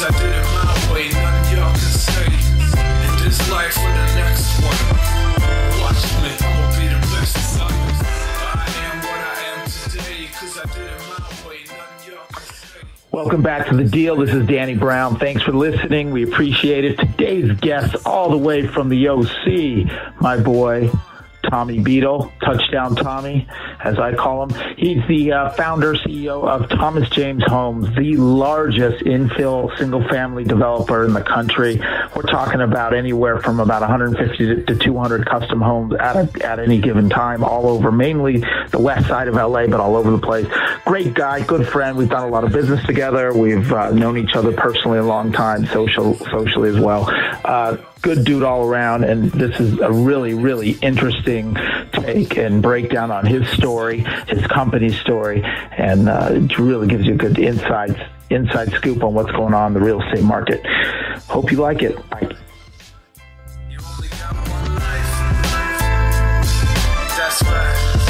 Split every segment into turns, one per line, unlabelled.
I did it my way, nothing y'all can say. In this life or the next one, watch me, I'ma be the best of life. I am what I am today, cause I did it my way, nothing y'all can say.
Welcome back to The Deal. This is Danny Brown. Thanks for listening. We appreciate it. Today's guest, all the way from the OC, my boy, Tommy Beadel, Touchdown Tommy, as I call him. He's the founder, CEO of Thomas James Homes, the largest infill single-family developer in the country. We're talking about anywhere from about 150 to 200 custom homes at any given time, all over, mainly the west side of LA, but all over the place. Great guy, good friend. We've done a lot of business together. We've known each other personally a long time, socially as well. Good dude all around, and this is a really, really interesting take and breakdown on his story, his company's story, and it really gives you a good inside scoop on what's going on in the real estate market. Hope you like it. Bye.
You only got one life. That's right.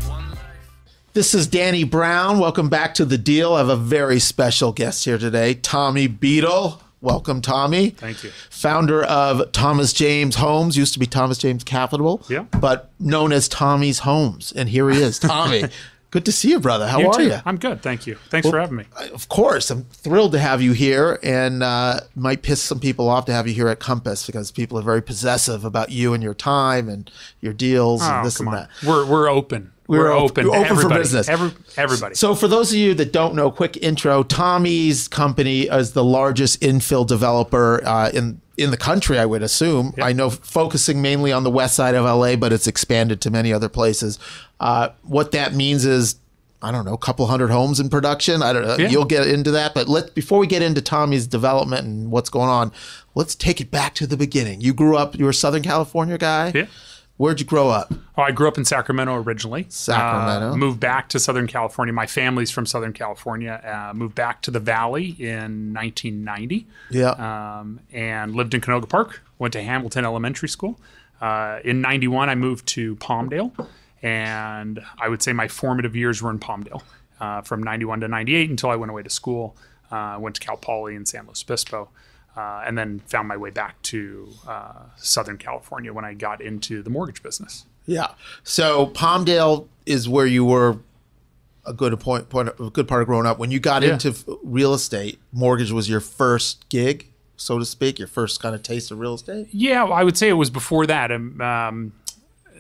One life.
This is Danny Brown. Welcome back to The Deal. I have a very special guest here today, Tommy Beadel. Welcome, Tommy.
Thank you.
Founder of Thomas James Homes, used to be Thomas James Capital,
yeah,
but known as Tommy's Homes. And here he is, Tommy. Good to see you, brother. How are you?
I'm good, thank you. Thanks for having me.
Of course. I'm thrilled to have you here, and might piss some people off to have you here at Compass because people are very possessive about you and your time and your deals and this and that.
We're open. We're open to
for business.
Everybody.
So for those of you that don't know, quick intro, Tommy's company is the largest infill developer in the country, I would assume. Yep. I know focusing mainly on the west side of LA, but it's expanded to many other places. What that means is, I don't know, a couple hundred homes in production. I don't know. Yeah. You'll get into that. But before we get into Tommy's development and what's going on, let's take it back to the beginning. You grew up, you were a Southern California guy?
Yeah.
Where'd you grow up?
Oh, I grew up in Sacramento originally.
Sacramento.
Moved back to Southern California. My family's from Southern California. Moved back to the Valley in 1990.
Yeah.
And lived in Canoga Park. Went to Hamilton Elementary School. In 91, I moved to Palmdale. And I would say my formative years were in Palmdale from 91 to 98 until I went away to school. Went to Cal Poly in San Luis Obispo. And then found my way back to Southern California when I got into the mortgage business.
Yeah. So Palmdale is where you were a good part of growing up. When you got into real estate, mortgage was your first gig, so to speak, your first kind of taste of real estate? Yeah,
I would say it was before that.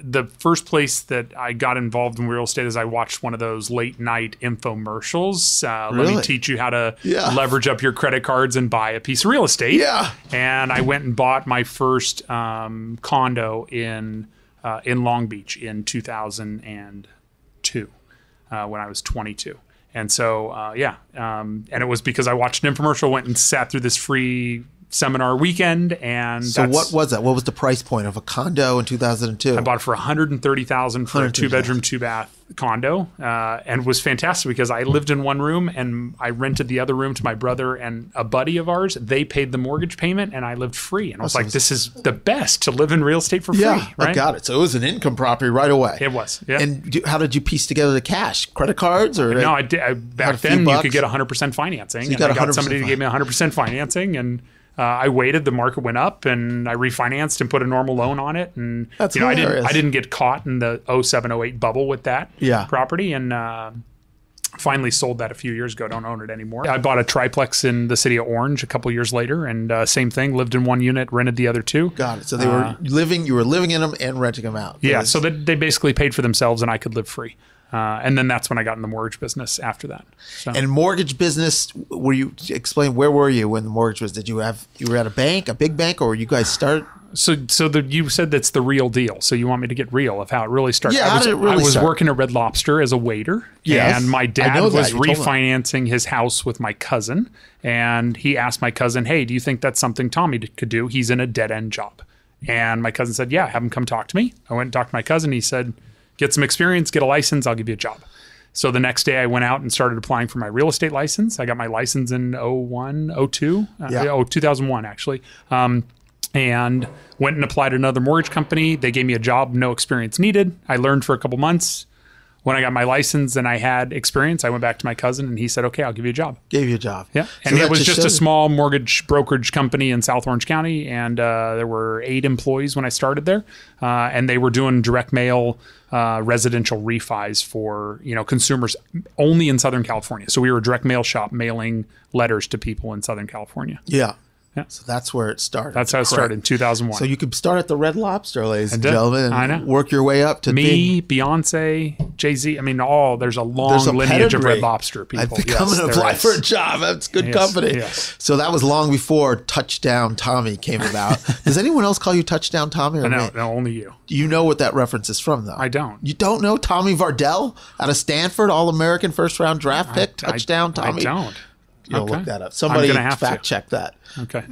The first place that I got involved in real estate is I watched one of those late night infomercials. Let me teach you how to leverage up your credit cards and buy a piece of real estate.
Yeah.
And I went and bought my first condo in Long Beach in 2002 when I was 22. And so, and it was because I watched an infomercial, went and sat through this free seminar weekend. And
so what was that? What was the price point of a condo in 2002?
I bought it for $130,000 for a 2-bedroom, 2-bath condo, and was fantastic because I lived in one room and I rented the other room to my brother and a buddy of ours. They paid the mortgage payment and I lived free. And I was like, this is the best to live in real estate for free.
Yeah,
right?
I got it. So it was an income property right away.
It was. Yeah.
And how did you piece together the cash? Credit cards or?
No, I did. Back then you could get 100% financing.
So you got
I got somebody who gave me 100% financing, and I waited. The market went up, and I refinanced and put a normal loan on it. And
that's
I didn't get caught in the 07-08 bubble with that property, and finally sold that a few years ago. Don't own it anymore. I bought a triplex in the city of Orange a couple years later, and same thing. Lived in one unit, rented the other two.
Got it. So they were living. You were living in them and renting them out.
Yeah. So they basically paid for themselves, and I could live free. And then that's when I got in the mortgage business after that. So.
And mortgage business, explain, where were you when the mortgage was? You were at a bank, a big bank, or were you guys start?
So you said that's the real deal. So you want me to get real of how it really started?
Yeah,
I was working at Red Lobster as a waiter.
Yes,
and my dad was refinancing his house with my cousin. And he asked my cousin, hey, do you think that's something Tommy could do? He's in a dead-end job. And my cousin said, yeah, have him come talk to me. I went and talked to my cousin. He said, get some experience, get a license, I'll give you a job. So the next day I went out and started applying for my real estate license. I got my license in 2001 actually. And went and applied at another mortgage company. They gave me a job, no experience needed. I learned for a couple months, when I got my license and I had experience, I went back to my cousin and he said, okay, I'll give you a job.
Gave you a job.
Yeah. And it was just a small mortgage brokerage company in South Orange County. And there were 8 employees when I started there. And they were doing direct mail residential refis for, consumers only in Southern California. So we were a direct mail shop mailing letters to people in Southern California.
Yeah.
Yeah.
So that's where it started.
That's how it started in 2001.
So you could start at the Red Lobster, ladies and gentlemen, and work your way up to
me, Beyonce, Jay-Z. I mean, there's a long lineage of Red Lobster people.
I think I'm going to apply for a job. That's good company.
Yes.
So that was long before Touchdown Tommy came about. Does anyone else call you Touchdown Tommy? Or
no, only you.
Do you know what that reference is from, though?
I don't.
You don't know Tommy Vardell out of Stanford, All-American first-round draft pick, Touchdown Tommy?
I don't.
You'll look that up. Somebody fact check that.
Okay.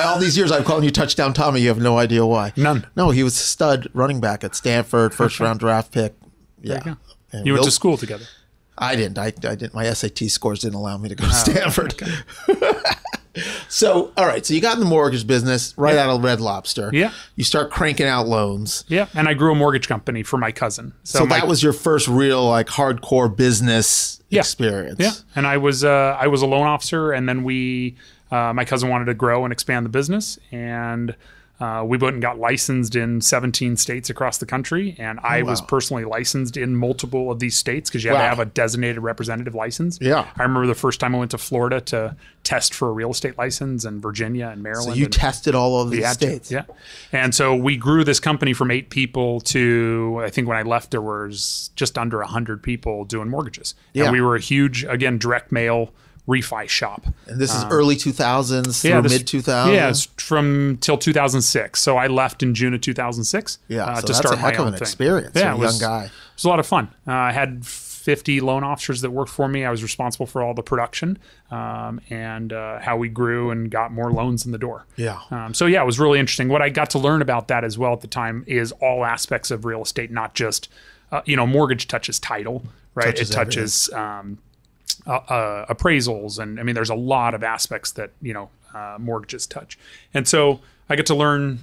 All these years I'm calling you Touchdown Tommy. You have no idea why.
None.
No, he was a stud running back at Stanford, first round draft pick. Yeah.
There you go. You went to school together.
I didn't. I didn't. My SAT scores didn't allow me to go to Stanford. Okay. So, all right. So you got in the mortgage business right out of Red Lobster.
Yeah.
You start cranking out loans.
Yeah. And I grew a mortgage company for my cousin.
So that was your first real hardcore business experience.
Yeah. And I was a loan officer, and then my cousin wanted to grow and expand the business, and we went and got licensed in 17 states across the country, and I was personally licensed in multiple of these states because you had to have a designated representative license.
Yeah.
I remember the first time I went to Florida to test for a real estate license, and Virginia and Maryland.
So you tested all of these states.
Yeah. And so we grew this company from 8 people to, I think when I left, there was just under 100 people doing mortgages. Yeah. And we were a huge, again, direct mail refi shop.
And this is early 2000s through mid 2000s?
Yeah, it's from till 2006. So I left in June of 2006
so
to
that's
start
a heck
my
of
own
an
thing.
experience for a young guy.
It was a lot of fun. I had 50 loan officers that worked for me. I was responsible for all the production and how we grew and got more loans in the door.
Yeah.
So it was really interesting. What I got to learn about that as well at the time is all aspects of real estate, not just, mortgage touches title, right? It touches appraisals, and I mean there's a lot of aspects that mortgages touch, and so I get to learn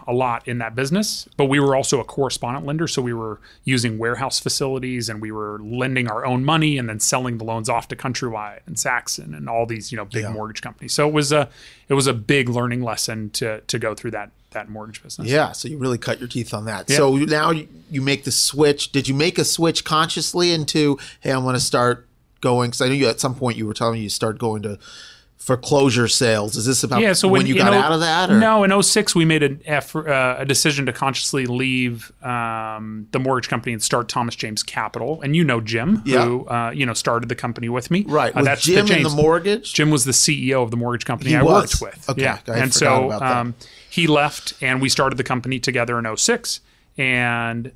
a lot in that business. But we were also a correspondent lender, so we were using warehouse facilities, and we were lending our own money and then selling the loans off to Countrywide and Saxon and all these big mortgage companies. So it was a big learning lesson to go through that mortgage business.
Yeah, so you really cut your teeth on that. Yeah. So now you make the switch. Did you make a switch consciously into, hey, I'm going to start going, because I knew at some point you were telling me you start going to foreclosure sales. Is this about when you got out of that? Or?
No, in 2006 we made a decision to consciously leave the mortgage company and start Thomas James Capital. And Jim, who started the company with me.
Right. Was Jim in the mortgage?
Jim was the CEO of the mortgage company I worked with.
Okay.
Yeah. And so he left, and we started the company together in 2006. And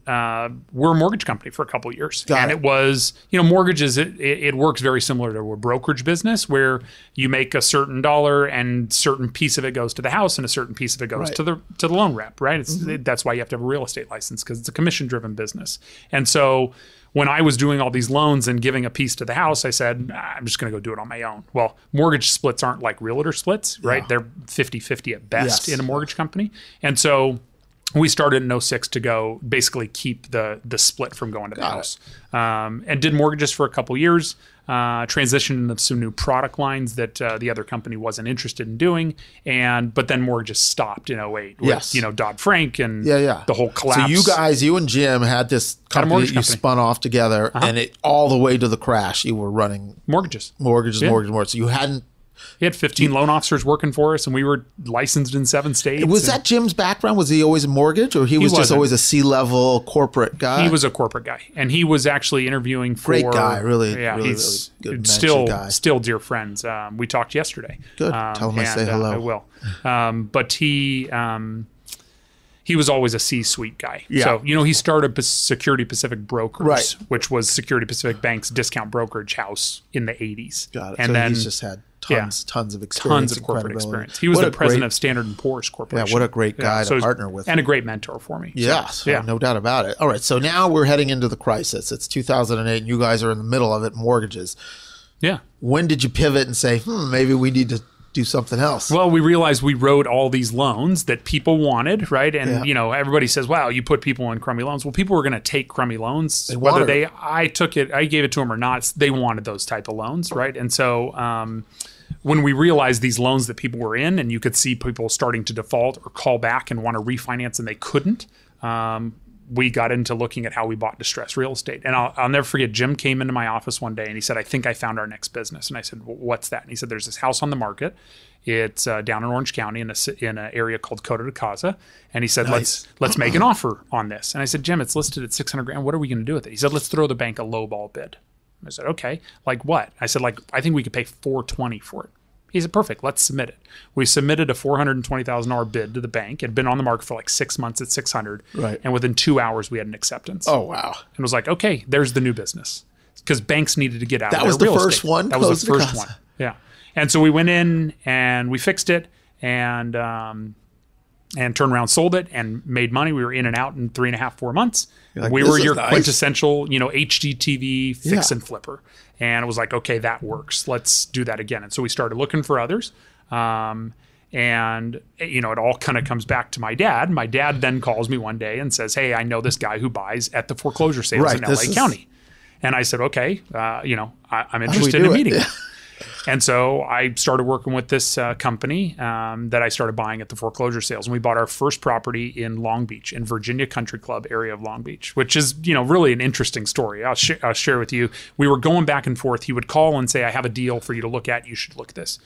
we're a mortgage company for a couple of years. It was, mortgages, it works very similar to a brokerage business where you make a certain dollar and certain piece of it goes to the house and a certain piece of it goes to the loan rep, right? That's why you have to have a real estate license, because it's a commission-driven business. And so when I was doing all these loans and giving a piece to the house, I said, I'm just going to go do it on my own. Well, mortgage splits aren't like realtor splits, right? They're 50-50 at best in a mortgage company. And so we started in 2006 to go basically keep the split from going to the house, and did mortgages for a couple years, transitioned into some new product lines that the other company wasn't interested in doing. But then mortgages stopped in 2008 with, Dodd-Frank and the whole collapse.
So you and Jim had this company that you spun off together, and it all the way to the crash, you were running
mortgages.
So you hadn't.
He had 15 loan officers working for us, and we were licensed in 7 states.
Was that Jim's background? Was he always a mortgage, or he was just always a C-level corporate guy?
He was a corporate guy, and he was actually interviewing for...
Great guy, really.
Yeah,
really,
he's
really good
still dear friends. We talked yesterday.
Good. Tell him I say hello.
I will. But he was always a C-suite guy. Yeah. So, he started Security Pacific Brokers, which was Security Pacific Bank's discount brokerage house in the 80s.
Got it. And then he's just had tons of experience.
Tons of corporate experience. He was the president of Standard & Poor's Corporation.
Yeah, what a great guy to partner with.
And a great mentor for me.
Yes, no doubt about it. All right, so now we're heading into the crisis. It's 2008, and you guys are in the middle of it, mortgages.
Yeah.
When did you pivot and say, maybe we need to do something else.
Well, we realized we wrote all these loans that people wanted, right? And you know, everybody says, "Wow, you put people in crummy loans." Well, people were going to take crummy loans, whether I gave it to them or not. They wanted those type of loans, right? And so, when we realized these loans that people were in, and you could see people starting to default or call back and want to refinance, and they couldn't. We got into looking at how we bought distressed real estate. And I'll never forget, Jim came into my office one day and he said, "I think I found our next business." And I said, "Well, what's that?" And he said, "There's this house on the market. It's down in Orange County in an area called Coto de Casa." And he said,
Nice.
let's make an offer on this. And I said, "Jim, it's listed at 600 grand. What are we going to do with it?" He said, "Let's throw the bank a lowball bid." I said, "Okay, like what?" I said, "Like, I think we could pay $420 for it." He said, "Perfect, let's submit it." We submitted a $420,000 bid to the bank. It had been on the market for like 6 months at 600.
Right.
And within 2 hours, we had an acceptance.
Oh, wow.
And it was like, okay, there's the new business. Because banks needed to get out of
That
their
was the
real
first
estate.
one?
That was the
Close
first
the
one.
casa.
Yeah. And so we went in and we fixed it and turned around, sold it, and made money. We were in and out in 3.5, 4 months.
Like,
we
this
were
is
your
nice.
quintessential, you know, HGTV fix
Yeah.
and flipper. And it was like, okay, that works. Let's do that again. And so we started looking for others. And, you know, it all kind of comes back to my dad. My dad then calls me one day and says, "Hey, I know this guy who buys at the foreclosure sales
Right,
in
this
LA
is-
County." And I said, "Okay, you know, I'm
do we
interested
do
in
it?
meeting
Yeah.
him." And so I started working with this company that I started buying at the foreclosure sales. And we bought our first property in Long Beach, in Virginia Country Club area of Long Beach, which is, you know, really an interesting story. I'll share with you. We were going back and forth. He would call and say, "I have a deal for you to look at. You should look at this."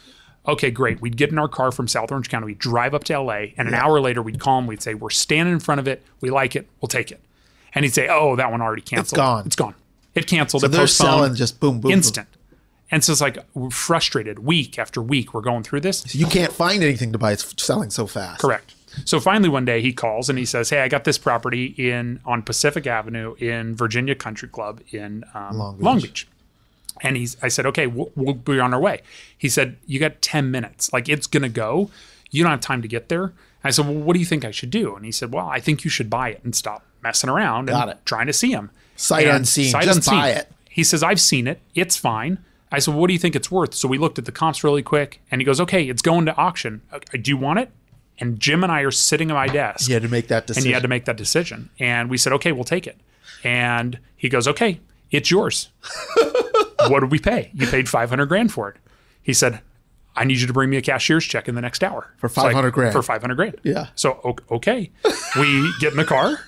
Okay, great. We'd get in our car from South Orange County. We'd drive up to LA. And an hour later, we'd call him. We'd say, "We're standing in front of it. We like it. We'll take it." And he'd say, "Oh, that one already canceled.
It's gone.
It's gone. It canceled.
So
it
they're
postponed."
selling just boom, boom,
instant. And so it's like, we're frustrated week after week. We're going through this.
boom. You can't find anything to buy. It's selling so fast.
Correct. So finally one day he calls and he says, "Hey, I got this property on Pacific Avenue in Virginia Country Club in Long Beach. And I said, "Okay, we'll be on our way." He said, "You got 10 minutes. Like, it's going to go. You don't have time to get there." And I said, "Well, what do you think I should do?" And he said, "Well, I think you should buy it and stop messing around
Got
and
it.
trying to see him."
Sight unseen. Just buy it.
He says, "I've seen it. It's fine." I said, "What do you think it's worth?" So we looked at the comps really quick and he goes, "Okay, it's going to auction. Do you want it?" And Jim and I are sitting at my desk.
You had to make that decision.
And you had to make that decision. And we said, "Okay, we'll take it." And he goes, "Okay, it's yours." "What did we pay?" "You paid 500 grand for it." He said, "I need you to bring me a cashier's check in the next hour."
For 500 grand.
For 500 grand.
Yeah.
So, okay. We get in the car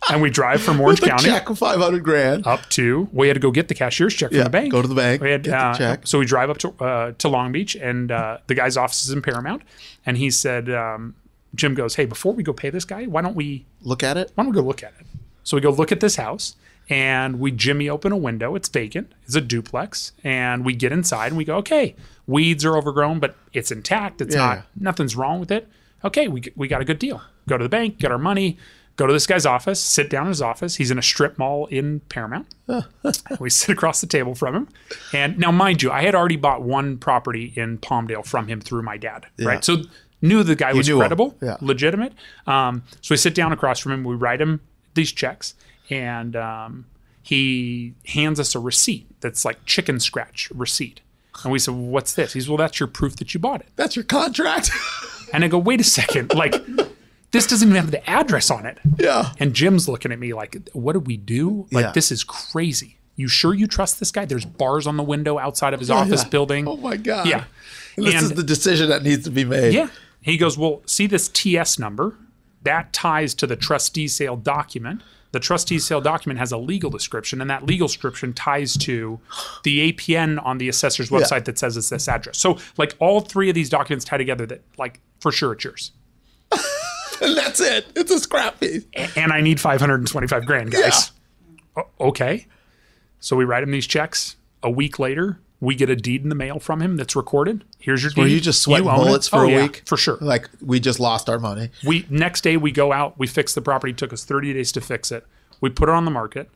and we drive from Orange
With a
County
check of 500 grand.
up to, we had to go get the cashier's check from
Yeah,
the bank.
go to the bank,
We had,
get the check.
So we drive up to Long Beach and the guy's office is in Paramount. And he said, Jim goes, "Hey, before we go pay this guy, why don't we
Look at it.
go look at it?" So we go look at this house and we jimmy open a window. It's vacant. It's a duplex. And we get inside and we go, "Okay, weeds are overgrown, but it's intact. It's nothing's wrong with it. Okay, we got a good deal." Go to the bank, get our money, go to this guy's office, sit down in his office. He's in a strip mall in Paramount. We sit across the table from him. And now, mind you, I had already bought one property in Palmdale from him through my dad, right? So knew the guy was
knew him.
credible,
Yeah.
legitimate. So we sit down across from him. We write him these checks. And he hands us a receipt that's like chicken scratch receipt. And we said, "Well, what's this?" He says, "Well, that's your proof that you bought it."
That's your contract.
And I go, "Wait a second. Like, this doesn't even have the address on it."
Yeah.
And Jim's looking at me like, "What do we do? Like,
Yeah.
this is crazy. You sure you trust this guy? There's bars on the window outside of his office building."
Oh my God.
Yeah.
And this is the decision that needs to be made.
Yeah. He goes, "Well, see this TS number? That ties to the trustee sale document. The trustee sale document has a legal description, and that legal description ties to the APN on the assessor's website that says it's this address." So, like, all three of these documents tie together that, like, for sure it's yours.
And that's it. It's a scrap piece.
And I need 525 grand, guys. Okay. So we write him these checks. A week later, we get a deed in the mail from him that's recorded. Here's your deed.
Were you just sweating
own it.
bullets for a
yeah,
week?
For sure.
Like, we just lost our money.
Next day we go out, we fix the property. It took us 30 days to fix it. We put it on the market.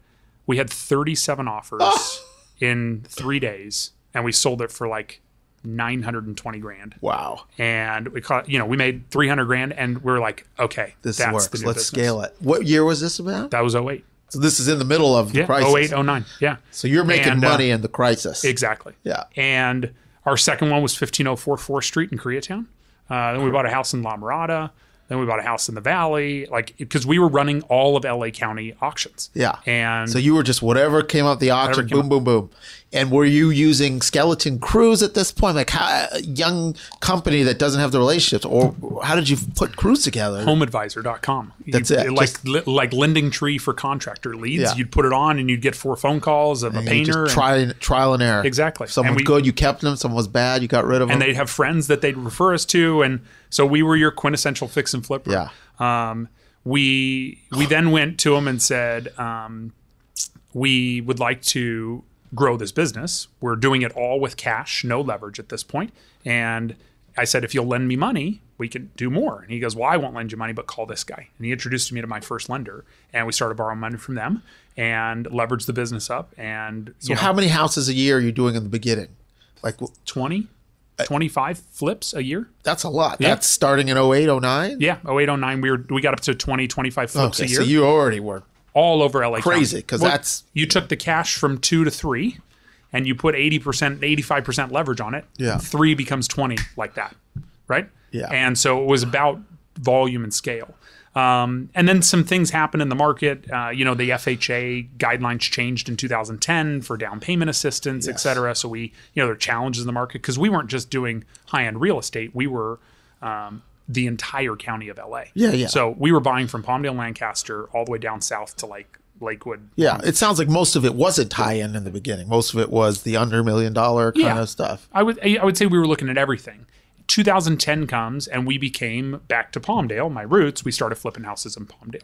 We had 37 offers in 3 days, and we sold it for like 920 grand.
Wow.
And we made 300 grand, and we're like, okay,
This
that's
works.
the new
Let's
business.
scale it. What year was this about?
That was 08.
So this is in the middle of the
Yeah,
crisis.
08, 09. Yeah.
So you're making
And,
money in the crisis.
Exactly.
Yeah.
And Our second one was 1504 4th Street in Koreatown. Then we bought a house in La Mirada. Then we bought a house in the Valley, like, because we were running all of LA County auctions.
Yeah.
And
so you were just whatever came out the auction, boom, boom, boom. And were you using skeleton crews at this point? Like a young company that doesn't have the relationships, or how did you put crews together?
HomeAdvisor.com.
That's it.
Like Lending Tree for contractor leads.
Yeah.
You'd put it on and you'd get 4 phone calls of a painter.
Trial and error.
Exactly.
If someone was good, you kept them. Someone was bad, you got rid of them.
And they'd have friends that they'd refer us to. And so we were your quintessential fix and flipper.
Yeah.
We then went to them and said, we would like to grow this business. We're doing it all with cash, no leverage at this point. And I said, if you'll lend me money, we can do more. And he goes, well, I won't lend you money, but call this guy. And he introduced me to my first lender, and we started borrowing money from them and leveraged the business up. And
so how many houses a year are you doing in the beginning? Like
20, 25 flips a year.
That's a lot.
Yeah.
That's starting in 08, 09?
Yeah, 08, 09. We got up to 20, 25 flips a year.
So you already were
all over LA
crazy, because that's...
You took the cash from 2 to 3, and you put 80%, 85% leverage on it.
Yeah.
3 becomes 20 like that, right?
Yeah.
And so it was about volume and scale. And then some things happened in the market. The FHA guidelines changed in 2010 for down payment assistance, et cetera. So there are challenges in the market because we weren't just doing high-end real estate. We were the entire county of LA.
Yeah.
So we were buying from Palmdale, Lancaster, all the way down south to like Lakewood.
Yeah, it sounds like most of it wasn't high-end in the beginning. Most of it was the under $1 million kind of stuff.
I would say we were looking at everything. 2010 comes and we became, back to Palmdale, my roots, we started flipping houses in Palmdale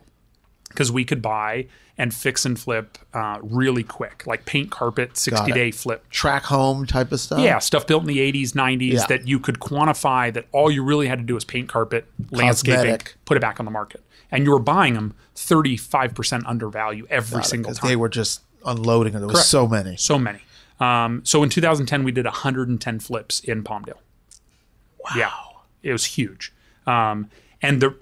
because we could buy and fix and flip really quick, like paint carpet, 60-day flip.
Track home type of stuff?
Yeah, stuff built in the 80s, 90s that you could quantify that all you really had to do was paint carpet, landscaping, put it back on the market. And you were buying them 35% under value every single time.
They were just unloading it. There was so many.
So many. So in 2010, we did 110 flips in Palmdale. Wow. Yeah, it was huge. And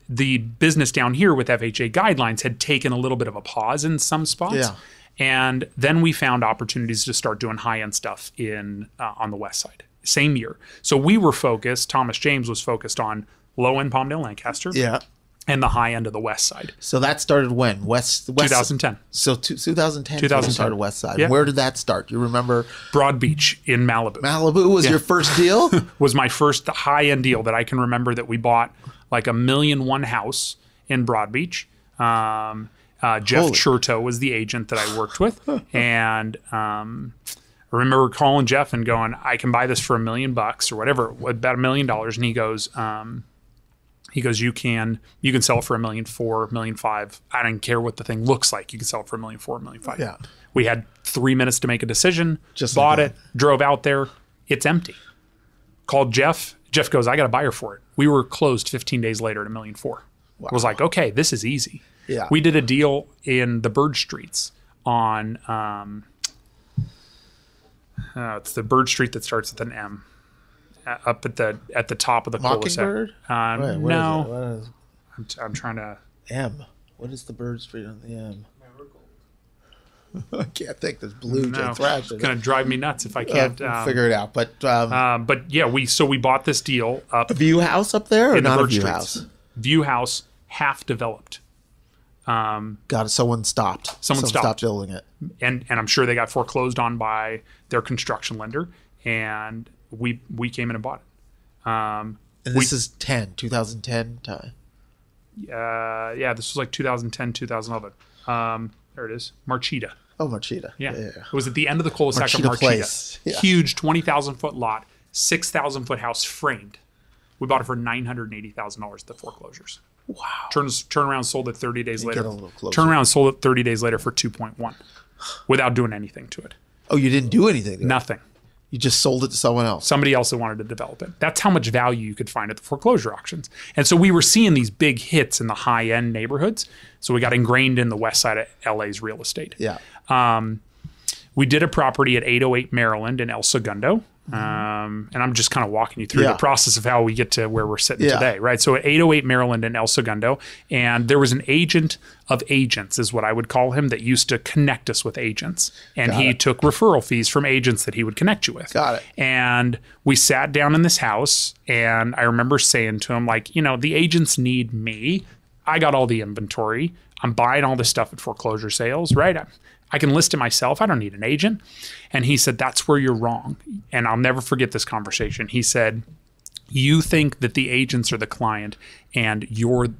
the business down here with FHA guidelines had taken a little bit of a pause in some spots.
Yeah.
And then we found opportunities to start doing high-end stuff on the west side. Same year. So we were focused, Thomas James was focused on low-end Palmdale, Lancaster.
Yeah.
And the high end of the west side.
So that started when? West
2010.
So 2010 started west side.
Yeah.
Where did that start? Do you remember?
Broad Beach in Malibu.
Malibu was your first deal?
Was my first high-end deal that I can remember that we bought like $1.1 million house in Broad Beach. Jeff Churto was the agent that I worked with. And I remember calling Jeff and going, I can buy this for $1 million or whatever, about $1 million. And he goes, you can sell it for $1.4 million, $1.5 million. I don't care what the thing looks like. You can sell it for $1.4 million, $1.5 million.
Yeah.
We had 3 minutes to make a decision.
Just
bought it, drove out there. It's empty. Called Jeff. Jeff goes, I got a buyer for it. We were closed 15 days later at $1.4 million. Wow. I was like, okay, this is easy.
Yeah.
We did a deal in the Bird Streets on, it's the Bird Street that starts with an M. Up at the top of the
Mockingbird?
cul-de-sac. No. I'm trying to...
M. What is the Bird Street on the M? I can't think. There's Blue Jay Thrash.
It's going to drive me nuts if I can't...
figure it out. But
yeah, we bought this deal up...
A view house up there or not a view
Streets.
house?
View house, half developed.
Got it. Someone stopped.
Someone
stopped building it.
And I'm sure they got foreclosed on by their construction lender. And... We came in and bought it.
And this is 2010 time.
Yeah, this was like 2010, 2011. There it is. Marchita.
Oh, Marchita.
Yeah. It was at the end of the cul-de-sac of Marchita.
Place. Yeah.
Huge 20,000-foot lot, 6,000-foot house framed. We bought it for $980,000 at the foreclosures.
Wow.
Turnaround sold it 30 days later.
Get a little closer.
Turnaround sold it 30 days later for 2.1 without doing anything to it.
Oh, you didn't do anything to it?
Nothing.
You just sold it to someone else.
Somebody else that wanted to develop it. That's how much value you could find at the foreclosure auctions. And so we were seeing these big hits in the high-end neighborhoods. So we got ingrained in the west side of LA's real estate.
Yeah.
We did a property at 808 Maryland in El Segundo. And I'm just kind of walking you through the process of how we get to where we're sitting today, right? So at 808 Maryland in El Segundo, and there was an agent of agents, is what I would call him, that used to connect us with agents. And he took referral fees from agents that he would connect you with.
Got it.
And we sat down in this house, and I remember saying to him, like, the agents need me. I got all the inventory. I'm buying all this stuff at foreclosure sales, right? I can list it myself. I don't need an agent. And he said, that's where you're wrong. And I'll never forget this conversation. He said, you think that the agents are the client and you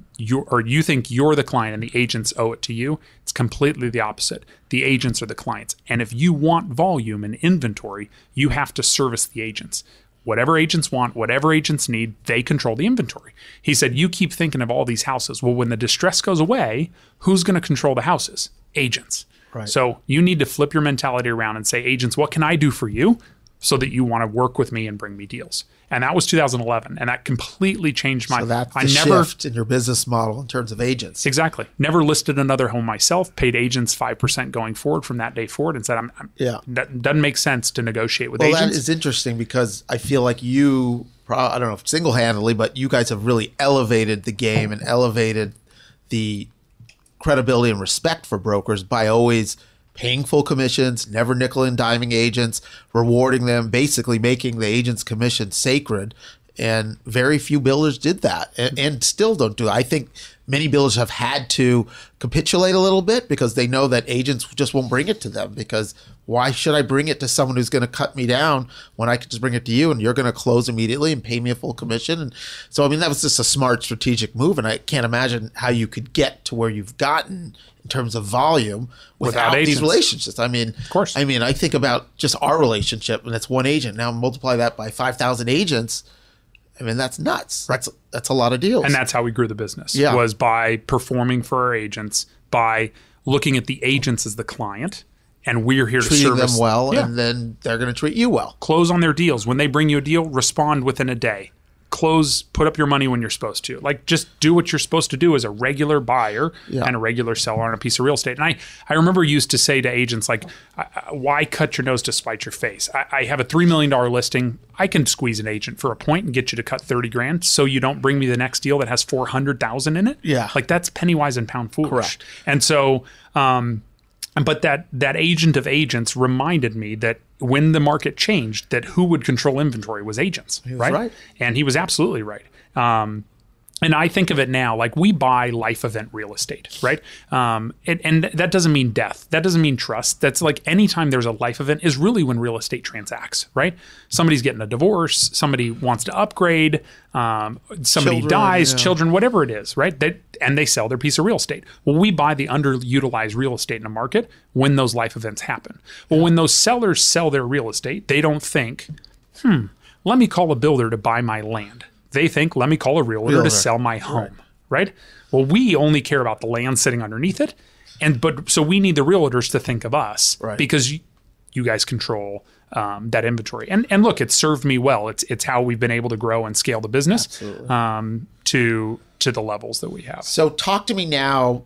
think you're the client and the agents owe it to you. It's completely the opposite. The agents are the clients. And if you want volume and inventory, you have to service the agents. Whatever agents want, whatever agents need, they control the inventory. He said, you keep thinking of all these houses. Well, when the distress goes away, who's going to control the houses? Agents.
Right.
So you need to flip your mentality around and say, agents, what can I do for you so that you want to work with me and bring me deals? And that was 2011. And that completely changed my...
So that's the shift in your business model in terms of agents.
Exactly. Never listed another home myself, paid agents 5% going forward from that day forward, and said, that doesn't make sense to negotiate with agents.
Well, that is interesting because I feel like you, I don't know if single-handedly, but you guys have really elevated the game and elevated the credibility and respect for brokers by always paying full commissions, never nickel and diming agents, rewarding them, basically making the agent's commission sacred. And very few builders did that and still don't do it. I think many builders have had to capitulate a little bit because they know that agents just won't bring it to them, because why should I bring it to someone who's going to cut me down when I could just bring it to you and you're going to close immediately and pay me a full commission? And so, I mean, that was just a smart strategic move. And I can't imagine how you could get to where you've gotten in terms of volume without these relationships. I mean,
of course.
I mean, I think about just our relationship, and it's one agent. Now multiply that by 5,000 agents. I mean, that's nuts. That's a lot of deals.
And that's how we grew the business, was by performing for our agents, by looking at the agents as the client, and we're here to service
them well, and then they're going to treat you well.
Close on their deals. When they bring you a deal, respond within a day. Close, put up your money when you're supposed to. Like, just do what you're supposed to do as a regular buyer and a regular seller on a piece of real estate. And I remember used to say to agents, like, why cut your nose to spite your face? I have a $3 million listing. I can squeeze an agent for a point and get you to cut 30 grand so you don't bring me the next deal that has 400,000 in it.
Yeah.
Like, that's penny wise and pound foolish.
Correct.
And so, but that agent of agents reminded me that when the market changed, that who would control inventory was agents, right? And he was absolutely right. And I think of it now, like, we buy life event real estate, right? And that doesn't mean death. That doesn't mean trust. That's like anytime there's a life event is really when real estate transacts, right? Somebody's getting a divorce, somebody wants to upgrade, somebody dies, children, whatever it is, right? And they sell their piece of real estate. Well, we buy the underutilized real estate in a market when those life events happen. Well, when those sellers sell their real estate, they don't think, let me call a builder to buy my land. They think, let me call a realtor to sell my home, right? Well, we only care about the land sitting underneath it. So we need the realtors to think of us because you guys control that inventory. And look, it's served me well. It's how we've been able to grow and scale the business to the levels that we have.
So talk to me now,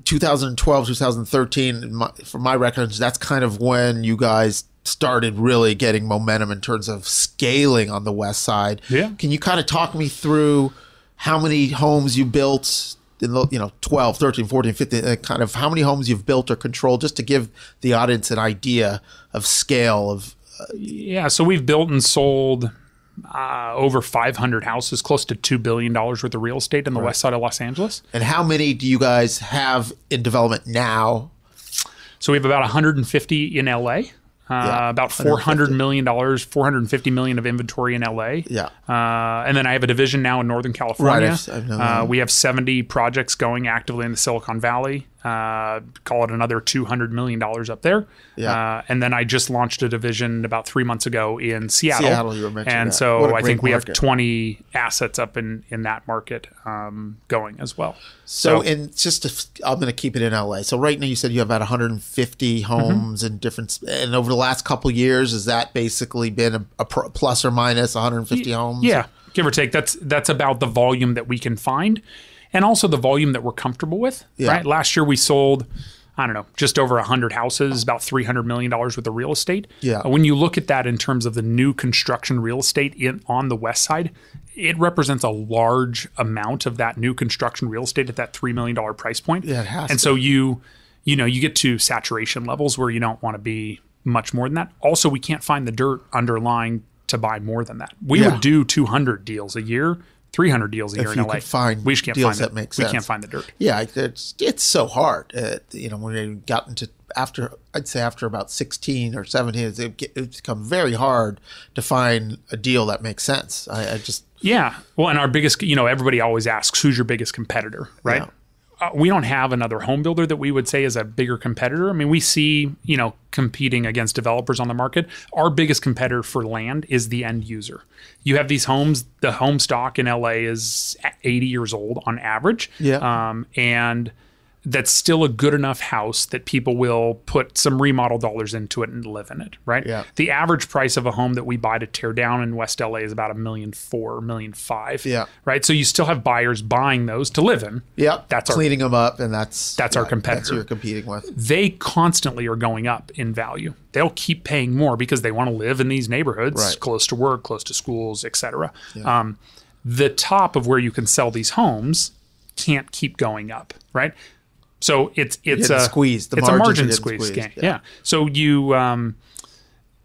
2012, 2013, from my records, that's kind of when you guys started really getting momentum in terms of scaling on the west side.
Yeah.
Can you kind of talk me through how many homes you built in the 12, 13, 14, 15, kind of how many homes you've built or controlled, just to give the audience an idea of scale of
so we've built and sold over 500 houses, close to $2 billion worth of real estate in the west side of Los Angeles.
And how many do you guys have in development now?
So we have about 150 in LA. About $400 million, $450 million of inventory in LA.
Yeah.
And then I have a division now in Northern California.
Right,
we have 70 projects going actively in the Silicon Valley. Call it another $200 million up there.
Yeah.
And then I just launched a division about 3 months ago in Seattle.
Seattle, you were mentioning
and
that.
so I think we have 20 assets up in that market going as well.
So and I'm going to keep it in LA. So right now you said you have about 150 homes and different, and over the last couple of years, has that basically been a plus or minus 150 homes?
Yeah, give or take. That's about the volume that we can find, and also the volume that we're comfortable with. Right. Last year we sold I don't know, just over 100 houses, about $300 million worth of real estate.
Yeah.
When you look at that in terms of the new construction real estate on the West Side, it represents a large amount of that new construction real estate at that $3 million price point.
Yeah, it has
and
to.
so you get to saturation levels where you don't want to be much more than that. Also, we can't find the dirt underlying to buy more than that. We would do 200 deals a year, 300 deals a year in LA.
We
just can't
deals
find
that make sense.
We can't find the dirt.
Yeah, it's so hard. When we got into after about 16 or 17, it's become very hard to find a deal that makes sense.
Yeah. Well, and our biggest, everybody always asks, who's your biggest competitor, right?
Yeah.
We don't have another home builder that we would say is a bigger competitor. I mean, we see, competing against developers on the market. Our biggest competitor for land is the end user. You have these homes, the home stock in LA is 80 years old on average.
Yeah.
And that's still a good enough house that people will put some remodel dollars into it and live in it, right?
Yeah.
The average price of a home that we buy to tear down in West LA is about $1.4 million, $1.5 million.
Yeah.
Right. So you still have buyers buying those to live in.
Yeah.
That's
cleaning them up, and that's
our competitor.
That's who you're competing with.
They constantly are going up in value. They'll keep paying more because they want to live in these neighborhoods,
Right.
close to work, close to schools, et cetera.
Yeah.
The top of where you can sell these homes can't keep going up, right? So it's a
squeeze.
It's a margin squeeze game. Yeah. So you and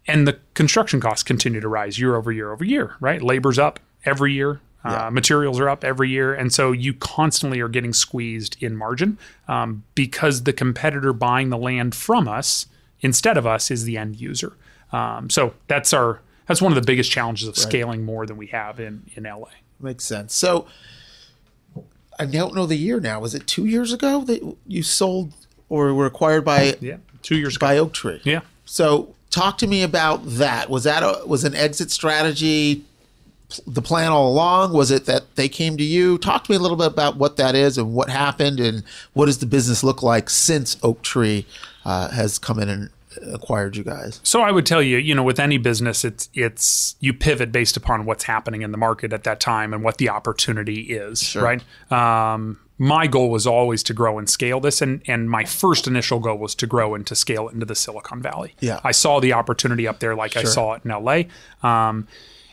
the construction costs continue to rise year over year over year, right? Labor's up every year. Materials are up every year. And so you constantly are getting squeezed in margin because the competitor buying the land from us instead of us is the end user. So that's one of the biggest challenges of scaling more than we have in LA.
Makes sense. So I don't know the year now. Was it 2 years ago that you sold or were acquired by
2 years ago.
by Oaktree?
Yeah.
So talk to me about that. Was an exit strategy the plan all along? Was it that they came to you? Talk to me a little bit about what that is and what happened, and what does the business look like since Oaktree has come in and acquired you guys?
So I would tell you, with any business, it's you pivot based upon what's happening in the market at that time and what the opportunity is,
Sure.
right? My goal was always to grow and scale this, and my first initial goal was to grow and to scale it into the Silicon Valley.
Yeah.
I saw the opportunity up there like I saw it in LA,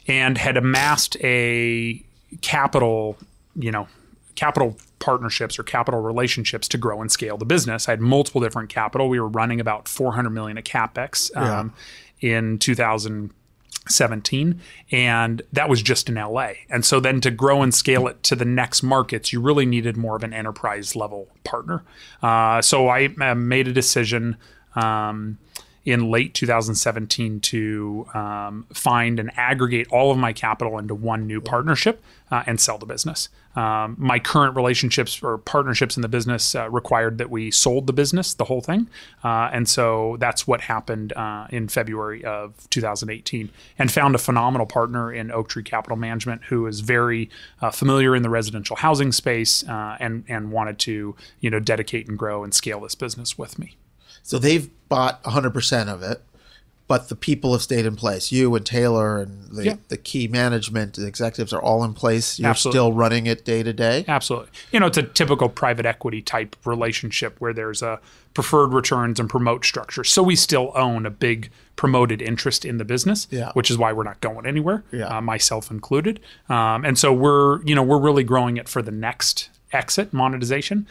and had amassed a capital partnerships or capital relationships to grow and scale the business. I had multiple different capital. We were running about $400 million of CapEx in 2017, and that was just in LA. And so then to grow and scale it to the next markets, you really needed more of an enterprise level partner. So I made a decision in late 2017 to find and aggregate all of my capital into one new partnership and sell the business. My current relationships or partnerships in the business required that we sold the business, the whole thing. And so that's what happened in February of 2018, and found a phenomenal partner in Oaktree Capital Management who is very familiar in the residential housing space and wanted to dedicate and grow and scale this business with me.
So they've bought 100% of it, but the people have stayed in place. You and Taylor and the key management, the executives are all in place. You're
Absolutely.
Still running it day to day?
Absolutely. It's a typical private equity type relationship where there's a preferred returns and promote structure. So we still own a big promoted interest in the business, which is why we're not going anywhere, myself included. And so we're really growing it for the next exit monetization.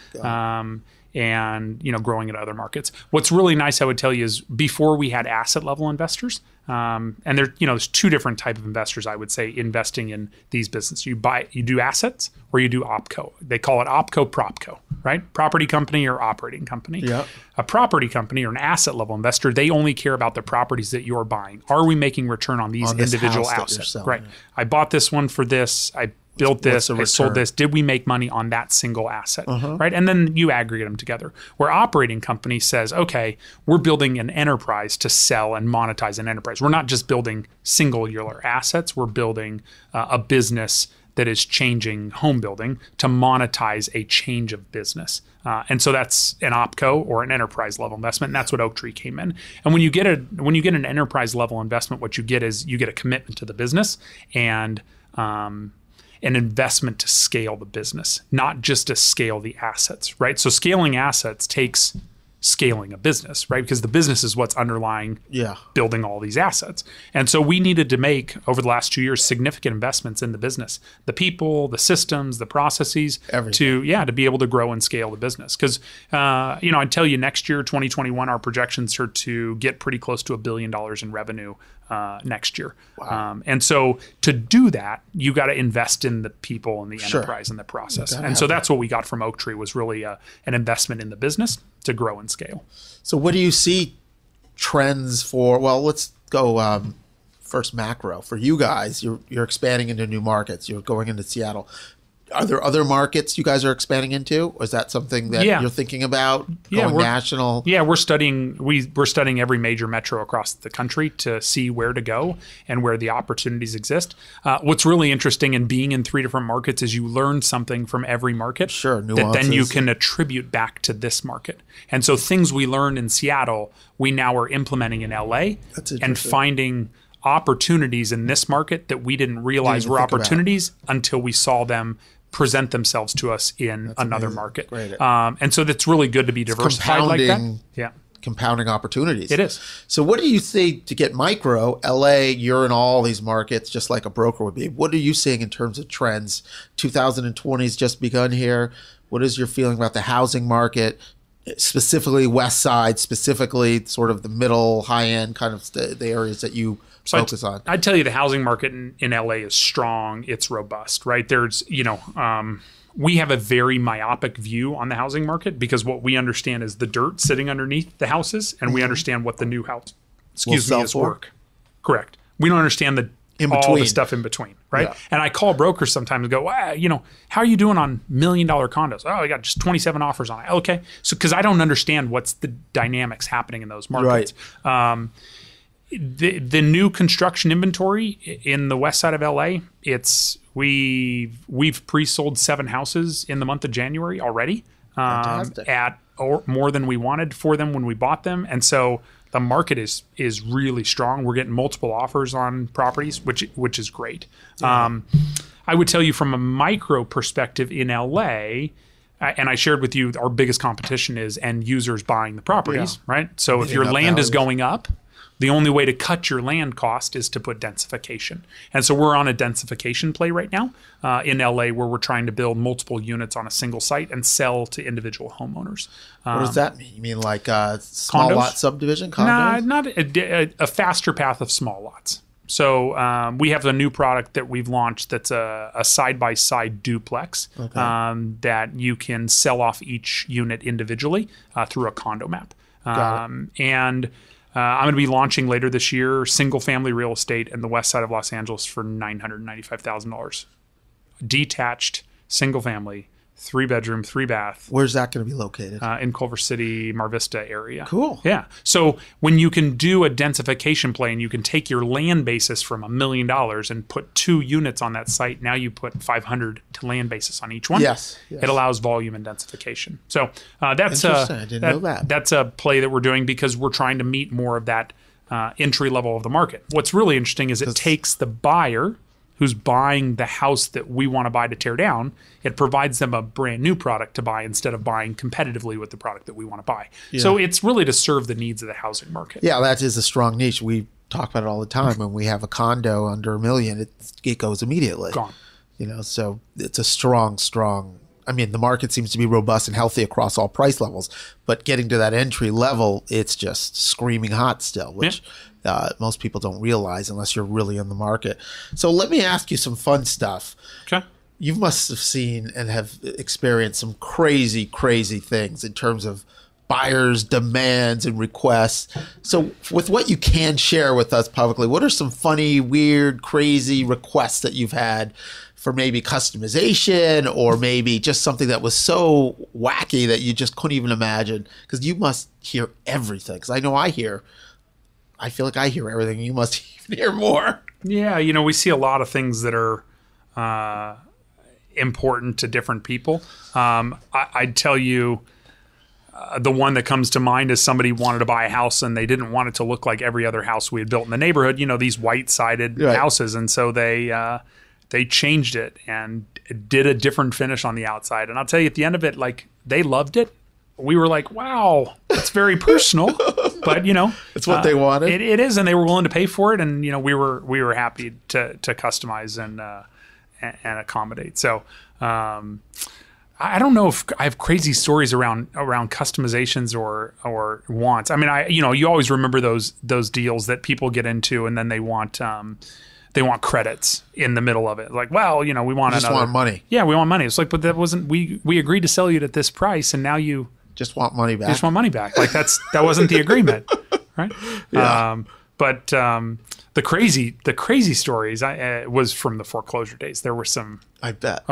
And growing into other markets. What's really nice, I would tell you, is before we had asset level investors, and there's two different type of investors, I would say, investing in these businesses. You do assets or you do OpCo. They call it OpCo, PropCo, right? Property company or operating company.
Yeah.
A property company or an asset level investor, they only care about the properties that you're buying. Are we making return on these individual assets? Right. I bought this one for this. I built this, I sold this. Did we make money on that single asset, right? And then you aggregate them together. Where operating company says, okay, we're building an enterprise to sell and monetize an enterprise. We're not just building singular assets. We're building a business that is changing home building to monetize a change of business. And so that's an OpCo or an enterprise level investment. And that's what Oaktree came in. And when you get an enterprise level investment, what you get is you get a commitment to the business and an investment to scale the business, not just to scale the assets, right? So scaling assets takes scaling a business, right? Because the business is what's underlying
Yeah.
building all these assets. And so we needed to make, over the last 2 years, significant investments in the business, the people, the systems, the processes, to be able to grow and scale the business. Because, I'd tell you next year, 2021, our projections are to get pretty close to $1 billion in revenue next year.
Wow.
And so to do that, you got to invest in the people and the enterprise and the process. And so that's what we got from Oaktree, was really an investment in the business to grow and scale.
So what do you see trends for? Well, let's go first macro. For you guys, you're expanding into new markets. You're going into Seattle. Are there other markets you guys are expanding into? Or is that something that you're thinking about? Going national?
Yeah, we're studying every major metro across the country to see where to go and where the opportunities exist. What's really interesting in being in 3 different markets is you learn something from every market
nuances,
that then you can attribute back to this market. And so things we learned in Seattle, we now are implementing in LA and finding opportunities in this market that we didn't realize were opportunities until we saw them present themselves to us in another market. And so that's really good to be diversified like that. Yeah.
Compounding opportunities.
It is.
So what do you see to get micro? LA, you're in all these markets just like a broker would be. What are you seeing in terms of trends? 2020 has just begun here. What is your feeling about the housing market, specifically West Side, specifically sort of the middle, high end kind of the areas that you focus on?
I'd tell you the housing market in LA is strong. It's robust, right? There's, we have a very myopic view on the housing market because what we understand is the dirt sitting underneath the houses, and we understand what the new house, is work. Correct. We don't understand all the stuff in between, right? Yeah. And I call brokers sometimes and go, how are you doing on $1 million condos? Oh, I got just 27 offers on it. Okay. So, because I don't understand what's the dynamics happening in those markets. Right. The new construction inventory in the west side of LA, we've pre-sold 7 houses in the month of January already at more than we wanted for them when we bought them. And so the market is really strong. We're getting multiple offers on properties, which is great. Yeah. I would tell you from a micro perspective in LA, and I shared with you our biggest competition is end users buying the properties, right? So if your land is going up, the only way to cut your land cost is to put densification. And so we're on a densification play right now in LA where we're trying to build multiple units on a single site and sell to individual homeowners.
What does that mean? You mean like a small lot subdivision condos?
Nah, not a faster path of small lots. So we have a new product that we've launched that's a side-by-side duplex that you can sell off each unit individually through a condo map. And I'm going to be launching later this year single-family real estate in the west side of Los Angeles for $995,000. Detached, single-family, 3-bedroom, 3-bath.
Where's that going to be located?
In Culver City, Mar Vista area.
Cool.
Yeah. So when you can do a densification play and you can take your land basis from $1 million and put 2 units on that site, now you put 500 to land basis on each one.
Yes.
It allows volume and densification. So that's
interesting. I didn't know that.
That's a play that we're doing because we're trying to meet more of that entry level of the market. What's really interesting is it takes the buyer who's buying the house that we want to buy to tear down, it provides them a brand new product to buy instead of buying competitively with the product that we want to buy. Yeah. So it's really to serve the needs of the housing market.
Yeah, that is a strong niche. We talk about it all the time. When we have a condo under $1 million, it goes immediately.
Gone.
So it's a strong. I mean, the market seems to be robust and healthy across all price levels, but getting to that entry level, it's just screaming hot still, which most people don't realize unless you're really in the market. So let me ask you some fun stuff.
Okay.
You must have seen and have experienced some crazy things in terms of buyers' demands and requests. So with what you can share with us publicly, what are some funny, weird, crazy requests that you've had for maybe customization or maybe just something that was so wacky that you just couldn't even imagine? Because you must hear everything. Because I know I feel like I hear everything. You must even hear more.
Yeah, we see a lot of things that are important to different people. I'd tell you the one that comes to mind is somebody wanted to buy a house and they didn't want it to look like every other house we had built in the neighborhood, these white-sided houses. And so they changed it and did a different finish on the outside. And I'll tell you at the end of it, they loved it. We were like, wow, That's very personal, but
it's what they wanted.
It is, and they were willing to pay for it, and we were happy to customize and accommodate. So I don't know if I have crazy stories around customizations or wants. I mean, you always remember those deals that people get into, and then they want credits in the middle of it. Like, well, we want
just want money.
Yeah, we want money. It's like, but that wasn't, we agreed to sell you at this price, and now you
just want money back.
Just want money back. Like that wasn't the agreement, right?
Yeah.
But the crazy stories was from the foreclosure days. There were some,
I bet.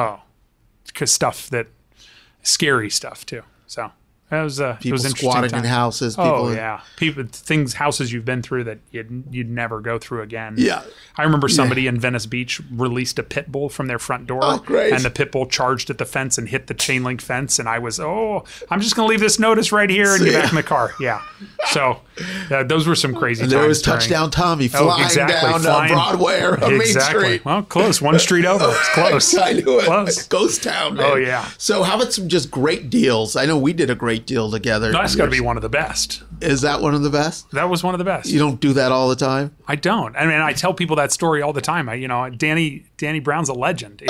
Scary stuff too. So that was
people
it was interesting
squatting
time.
in houses.
Houses you've been through that you'd never go through again.
Yeah.
I remember somebody in Venice Beach released a pit bull from their front door.
Oh, great.
And the pit bull charged at the fence and hit the chain link fence. And I was, I'm just going to leave this notice right here and get back in the car. Yeah. So those were some crazy times.
And there was Touchdown Tommy flying down Broadway or Main Street.
Well, close. One street over. It's close.
I knew it.
Close.
Ghost town, man.
Oh, yeah.
So how about some just great deals? I know we did a great deal together.
That's got to be one of the best.
Is that one of the best?
That was one of the best.
You don't do that all the time?
I don't. I mean, I tell people that story all the time. Danny Brown's a legend.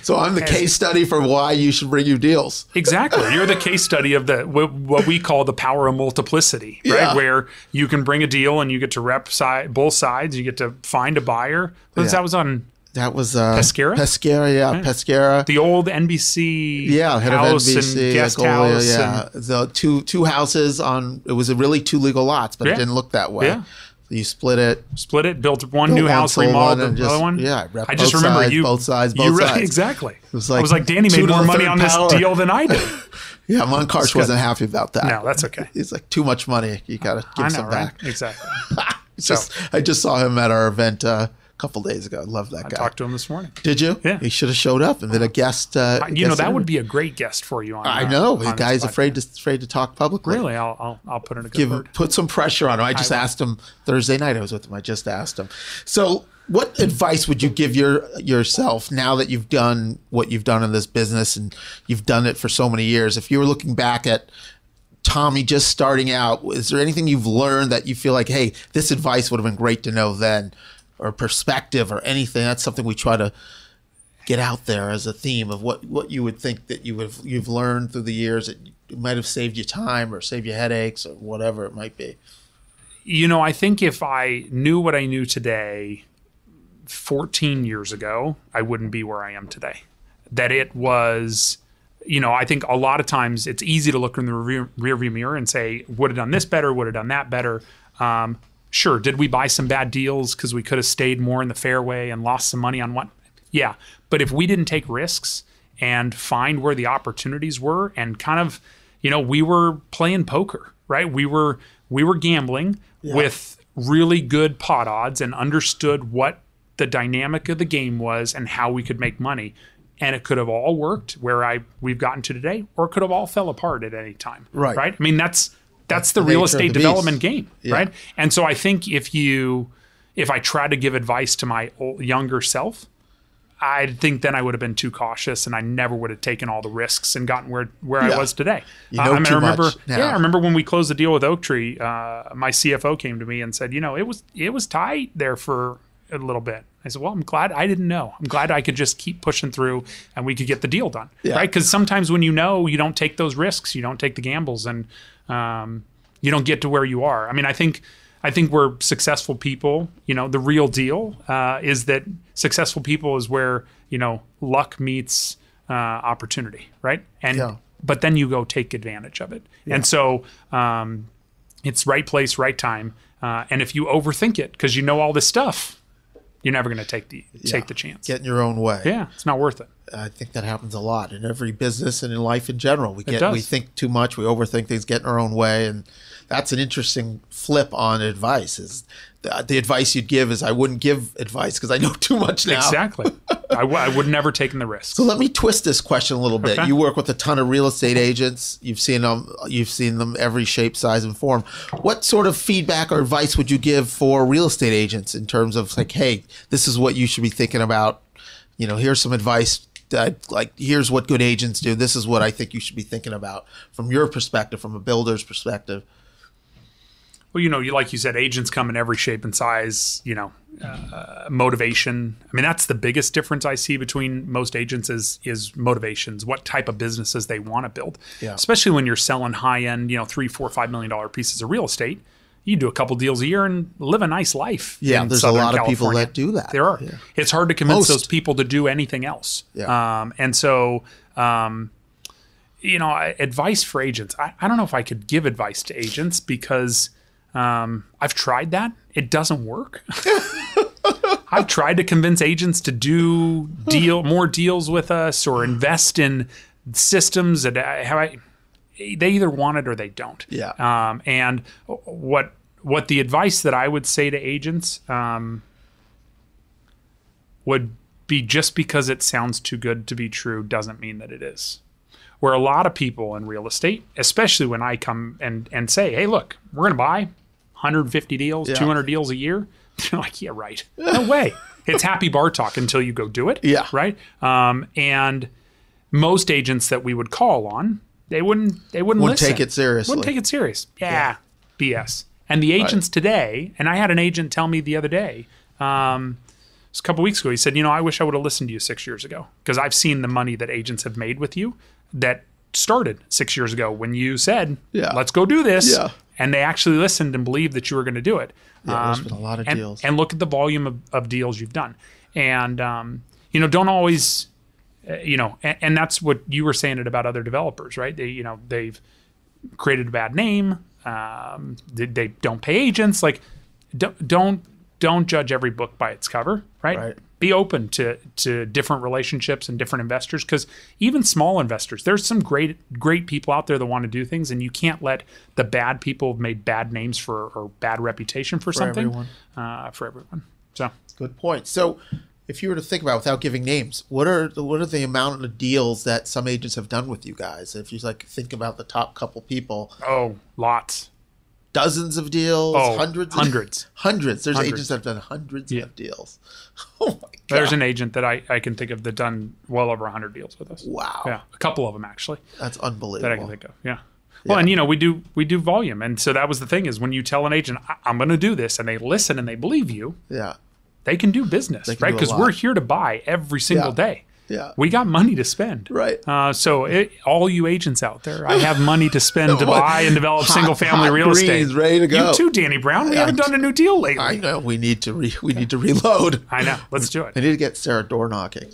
So I'm the case study for why you should bring you deals.
Exactly. You're the case study of what we call the power of multiplicity, right?
Yeah.
Where you can bring a deal and you get to rep both sides. You get to find a buyer. That was on...
That was
Pescara?
Pescara, yeah. Pescara.
The old NBC
head
house
of NBC,
and guest
Golia,
house.
Yeah. The two houses on, it was really two legal lots, but it didn't look that way.
Yeah.
So you split it,
built one new house, remodeled the other one.
Yeah,
I just remember
both sides.
Exactly.
It was
I was like, Danny made more money on this deal than I did.
Yeah, Monkarsh wasn't happy about that.
No, that's okay.
He's like, too much money. You got to give some back.
Right? Exactly.
I just saw him at our event couple days ago. I love that guy.
I talked to him this morning.
Did you?
Yeah.
He should have showed up and been a guest.
That would be a great guest for you.
I know. The guy's afraid to talk publicly.
Really? I'll put in a good word.
Put some pressure on him. I just asked him Thursday night. I was with him. I just asked him. So what advice would you give yourself now that you've done what you've done in this business and you've done it for so many years? If you were looking back at Tommy just starting out, is there anything you've learned that you feel like, hey, this advice would have been great to know then? Or perspective or anything? That's something we try to get out there as a theme of what you would think that you've learned through the years that it might have saved you time or saved you headaches or whatever it might be.
I think if I knew what I knew today 14 years ago, I wouldn't be where I am today. That it was, I think a lot of times it's easy to look in the rearview mirror and say, would have done this better, would have done that better. Sure. Did we buy some bad deals because we could have stayed more in the fairway and lost some money on one? Yeah. But if we didn't take risks and find where the opportunities were and kind of, we were playing poker, right? We were gambling with really good pot odds and understood what the dynamic of the game was and how we could make money. And it could have all worked where we've gotten to today, or it could have all fell apart at any time.
Right.
I mean, that's the real estate development game, right? And so I think if I tried to give advice to my younger self, I think then I would have been too cautious and I never would have taken all the risks and gotten where I was today.
I
remember when we closed the deal with Oaktree, my CFO came to me and said, it was tight there for a little bit. I said, well, I'm glad I didn't know. I'm glad I could just keep pushing through and we could get the deal done, right? Because sometimes when you don't take those risks, you don't take the gambles, and you don't get to where you are. I mean, I think we're successful people. The real deal is that successful people is where luck meets opportunity, right? But then you go take advantage of it. Yeah. And so it's right place, right time. And if you overthink it because all this stuff, you're never going to take the chance.
Get in your own way.
Yeah, it's not worth it.
I think that happens a lot in every business and in life in general. We think too much, we overthink things, get in our own way, and that's an interesting flip on advice. Is the advice you'd give is I wouldn't give advice because I know too much now.
Exactly. I would never taken the risk.
So let me twist this question a little bit.
Okay.
You work with a ton of real estate agents. You've seen them every shape, size, and form. What sort of feedback or advice would you give for real estate agents in terms of like, hey, this is what you should be thinking about? Here's some advice like, here's what good agents do. This is what I think you should be thinking about from your perspective, from a builder's perspective.
Well, like you said, agents come in every shape and size, motivation. I mean, that's the biggest difference I see between most agents is motivations, what type of businesses they want to build.
Yeah.
Especially when you're selling high-end, $3, $4, $5 million pieces of real estate. You do a couple deals a year and live a nice life.
Yeah, there's
Southern
a lot
California.
of people that do that.
There are.
Yeah.
It's hard to convince those people to do anything else.
Yeah.
And so, advice for agents. I don't know if I could give advice to agents because I've tried that. It doesn't work. I've tried to convince agents to do more deals with us or invest in systems that they either want it or they don't.
Yeah.
And what the advice that I would say to agents would be, just because it sounds too good to be true doesn't mean that it is. Where a lot of people in real estate, especially when I come and say, hey, look, we're going to buy 150 deals, 200 deals a year. They're like, yeah, right. No way. It's happy bar talk until you go do it.
Yeah.
Right. And most agents that we would call on, they wouldn't listen.
Take it seriously.
Wouldn't take it serious. Yeah. BS. And the agents today, and I had an agent tell me the other day, it was a couple weeks ago, he said, I wish I would have listened to you 6 years ago, because I've seen the money that agents have made with you that started 6 years ago when you said, let's go do this.
Yeah.
And they actually listened and believed that you were going to do it.
Yeah, there's been a lot of deals.
And look at the volume of deals you've done. And, don't always, and that's what you were saying about other developers, right? They've created a bad name. They don't pay agents. Like, don't judge every book by its cover, right? Be open to different relationships and different investors, because even small investors, there's some great people out there that want to do things, and you can't let the bad people have made bad names or bad reputation for something for everyone. So
good point. So if you were to think about, without giving names, what are the amount of deals that some agents have done with you guys? If you think about the top couple people.
Oh, lots.
Dozens of deals, hundreds. There's agents that have done hundreds of deals. Oh my God.
There's an agent that I can think of that done well over 100 deals with us.
Wow.
Yeah, a couple of them actually.
That's unbelievable.
That I can think of. Yeah. Well, and we do volume, and so that was the thing, is when you tell an agent, I'm going to do this, and they listen and they believe you. Yeah. They can do business, right? Because we're here to buy every single day. Yeah. We got money to spend. Right. So all you agents out there, I have money to spend to buy and develop single-family real estate.
Ready to go.
You too, Danny Brown. We haven't done a new deal lately.
I know. We need to reload.
I know. Let's do it.
I need to get Sarah door knocking.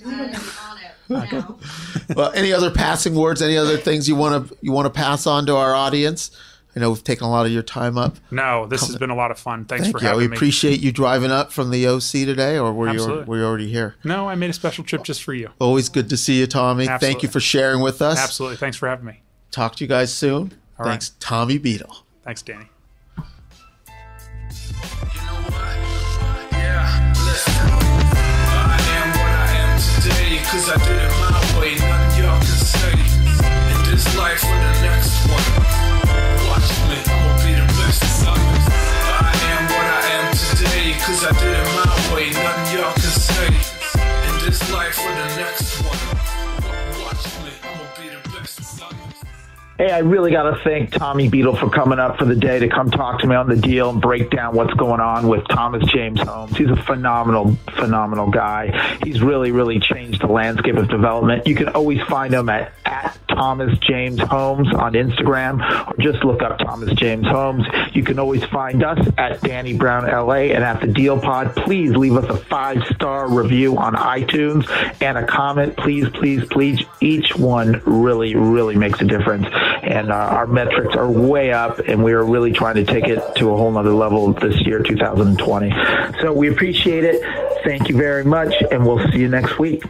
Well, any other passing words? Any other things you want to pass on to our audience? I know we've taken a lot of your time up.
No, this has been a lot of fun. Thanks for having me.
We appreciate you driving up from the OC today, or were you already here?
No, I made a special trip just for you.
Always good to see you, Tommy.
Absolutely.
Thank you for sharing with us.
Absolutely. Thanks for having me.
Talk to you guys soon.
All
Thanks,
right.
Tommy Beadel.
Thanks, Danny.
You know what? Yeah, listen. I am what I am today, 'cause I did it my way. Nothing y'all can say. In this life or the next one. Watch me, I'ma be the best of it. I am what I am today, 'cause I did it my way. Nothing y'all can say. In this life or the next one. Watch me, I'ma be the best of it.
Hey, I really got to thank Tommy Beadel for coming up for the day to come talk to me on the deal and break down what's going on with Thomas James Homes. He's a phenomenal guy. He's really changed the landscape of development. You can always find him at Thomas James Homes on Instagram, or just look up Thomas James Homes. You can always find us at Danny Brown LA and at the Deal Pod. Please leave us a 5-star review on iTunes and a comment. Please. Each one really makes a difference. And our metrics are way up, and we are really trying to take it to a whole nother level this year, 2020. So we appreciate it. Thank you very much, and we'll see you next week.